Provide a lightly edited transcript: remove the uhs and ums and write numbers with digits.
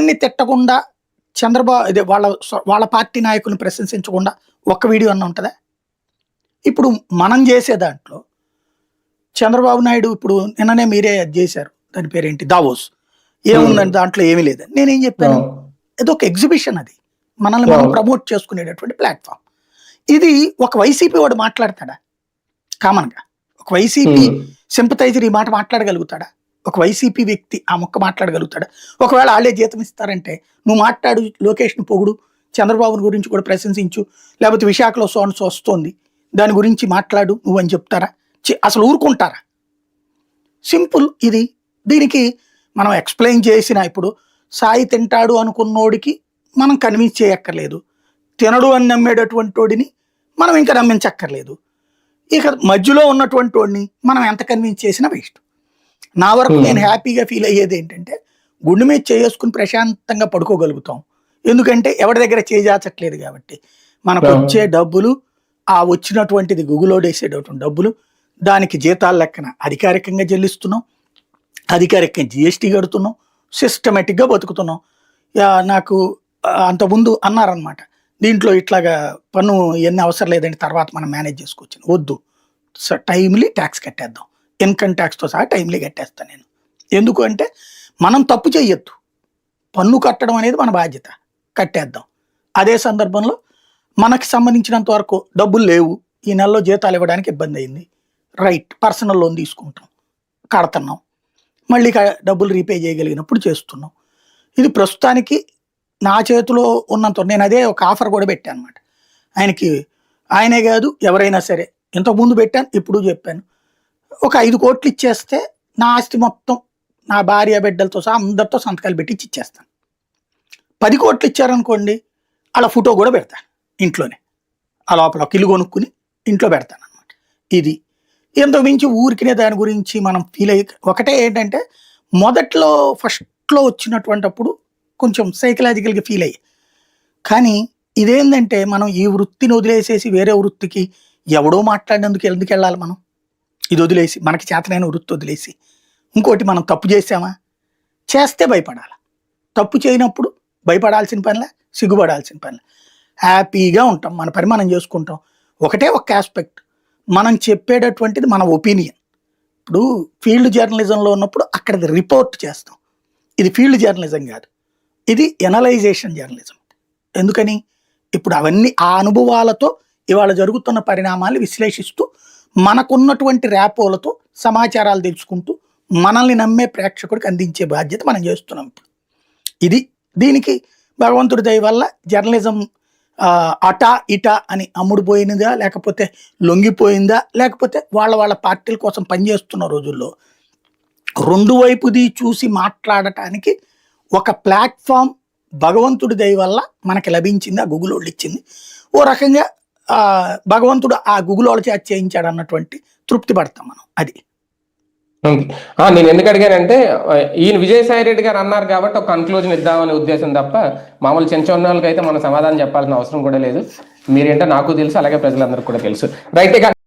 ఎవరిని తిట్టకుండా చంద్రబాబు ఇదే వాళ్ళ పార్టీ నాయకుల్ని ప్రశంసించకుండా ఒక్క వీడియో అన్న ఉంటుందా? ఇప్పుడు మనం చేసే దాంట్లో చంద్రబాబు నాయుడు ఇప్పుడు నిన్ననే మీరే అది చేశారు, దాని పేరేంటి, దావోస్. ఏముందని దాంట్లో ఏమీ లేదని నేనేం చెప్పాను, ఇది ఒక ఎగ్జిబిషన్, అది మనల్ని మనం ప్రమోట్ చేసుకునేటటువంటి ప్లాట్ఫామ్. ఇది ఒక వైసీపీ వాడు మాట్లాడతాడా? కామన్గా ఒక వైసీపీ సింపథైజర్ ఈ మాట మాట్లాడగలుగుతాడా? ఒక వైసీపీ వ్యక్తి ఆ మొక్క మాట్లాడగలుగుతాడా? ఒకవేళ వాళ్ళే జీతం ఇస్తారంటే నువ్వు మాట్లాడు, లోకేష్ను పొగుడు, చంద్రబాబుని గురించి కూడా ప్రశంసించు, లేకపోతే విశాఖలో సోన్స్ వస్తోంది దాని గురించి మాట్లాడు నువ్వు అని చెప్తారా? అసలు ఊరుకుంటారా? సింపుల్ ఇది. దీనికి మనం ఎక్స్ప్లెయిన్ చేసిన, ఇప్పుడు సాయి తింటాడు అనుకున్నోడికి మనం కన్విన్స్ చేయక్కర్లేదు, తినడు అని నమ్మేటటువంటి వాడిని మనం ఇంకా నమ్మించక్కర్లేదు. ఇక మధ్యలో ఉన్నటువంటి వాడిని మనం ఎంత కన్విన్స్ చేసినా వేస్ట్. నా వరకు నేను హ్యాపీగా ఫీల్ అయ్యేది ఏంటంటే, గుండె మీద చేసుకుని ప్రశాంతంగా పడుకోగలుగుతాం. ఎందుకంటే ఎవరి దగ్గర చేజాచట్లేదు కాబట్టి. మనకు వచ్చే డబ్బులు, ఆ వచ్చినటువంటిది గుగులోడేసేటటువంటి డబ్బులు, దానికి జీతాల లెక్కన అధికారికంగా చెల్లిస్తున్నాం, అధికారికంగా జిఎస్టీ కడుతున్నాం, సిస్టమేటిక్గా బతుకుతున్నాం. నాకు అంతకుముందు అన్నారనమాట, దీంట్లో ఇట్లాగా పన్ను ఇవన్నీ అవసరం లేదండి, తర్వాత మనం మేనేజ్ చేసుకోవచ్చు. వద్దు, టైమ్లీ ట్యాక్స్ కట్టేద్దాం, ఇన్కమ్ ట్యాక్స్తో సహా టైమ్లీ కట్టేస్తాను నేను. ఎందుకు అంటే మనం తప్పు చేయొద్దు, పన్ను కట్టడం అనేది మన బాధ్యత, కట్టేద్దాం. అదే సందర్భంలో మనకి సంబంధించినంత వరకు డబ్బులు లేవు, ఈ నెలలో జీతాలు ఇవ్వడానికి ఇబ్బంది అయింది, రైట్, పర్సనల్ లోన్ తీసుకుంటాం, కడుతున్నాం, మళ్ళీ డబ్బులు రీపే చేయగలిగినప్పుడు చేస్తున్నాం. ఇది ప్రస్తుతానికి నా చేతిలో ఉన్నంత. నేను అదే ఒక ఆఫర్ కూడా పెట్టాను అనమాట ఆయనకి. ఆయనే కాదు ఎవరైనా సరే, ఇంతకుముందు పెట్టాను, ఇప్పుడు చెప్పాను, ఒక 5 కోట్లు ఇచ్చేస్తే నా ఆస్తి మొత్తం నా భార్య బిడ్డలతో సహా అందరితో సంతకాలు పెట్టి ఇచ్చేస్తాను. 10 కోట్లు ఇచ్చారనుకోండి, అలా ఫోటో కూడా పెడతాను ఇంట్లోనే, ఆ లోపల ఒక ఇల్లు కొనుక్కుని ఇంట్లో పెడతాను అనమాట. ఇది ఎంతో మించి ఊరికినే దాని గురించి మనం ఫీల్ అయ్యి, ఒకటే ఏంటంటే మొదట్లో ఫస్ట్లో వచ్చినటువంటిప్పుడు కొంచెం సైకలాజికల్గా ఫీల్ అయ్యి, కానీ ఇదేంటంటే మనం ఈ వృత్తిని వదిలేసేసి వేరే వృత్తికి ఎవడో మాట్లాడినందుకు ఎందుకు వెళ్ళాలి మనం? ఇది వదిలేసి, మనకి చేతనైన వృత్తి వదిలేసి, ఇంకోటి మనం తప్పు చేసామా, చేస్తే భయపడాలి, తప్పు చేయనప్పుడు భయపడాల్సిన పనిలే, సిగ్గుపడాల్సిన పనిలే, హ్యాపీగా ఉంటాం, మన పని మనం చేసుకుంటాం. ఒకటే ఒక ఆస్పెక్ట్, మనం చెప్పేటటువంటిది మన ఒపీనియన్. ఇప్పుడు ఫీల్డ్ జర్నలిజంలో ఉన్నప్పుడు అక్కడికి రిపోర్ట్ చేస్తాం, ఇది ఫీల్డ్ జర్నలిజం కాదు, ఇది ఎనలైజేషన్ జర్నలిజం. ఎందుకని, ఇప్పుడు అవన్నీ ఆ అనుభవాలతో ఇవాళ జరుగుతున్న పరిణామాలు విశ్లేషిస్తూ మనకున్నటువంటి ర్యాపోలతో సమాచారాలు తెలుసుకుంటూ మనల్ని నమ్మే ప్రేక్షకుడికి అందించే బాధ్యత మనం చేస్తున్నాం ఇప్పుడు. ఇది దీనికి భగవంతుడి దయ వల్ల జర్నలిజం అటా ఇటా అని అమ్ముడుపోయినదా, లేకపోతే లొంగిపోయిందా, లేకపోతే వాళ్ళ పార్టీల కోసం పనిచేస్తున్న రోజుల్లో రెండు వైపుది చూసి మాట్లాడటానికి ఒక ప్లాట్ఫామ్ భగవంతుడి దయ వల్ల మనకి లభించింది, ఆ గూగుల్ వాళ్ళు ఇచ్చింది. ఓ రకంగా భగవంతుడు ఆ గూగుల్ వాళ్ళ చేత చేయించాడు అన్నటువంటి తృప్తి పడతాం మనం. అది నేను ఎందుకు అడిగానంటే, ఈయన విజయసాయి రెడ్డి గారు అన్నారు కాబట్టి ఒక కన్క్లూజన్ ఇద్దామనే ఉద్దేశం తప్ప, మామూలు చిన్న వాళ్ళకి అయితే మనం సమాధానం చెప్పాల్సిన అవసరం కూడా లేదు. మీరేంటో నాకు తెలుసు, అలాగే ప్రజలందరికీ కూడా తెలుసు. రైట్.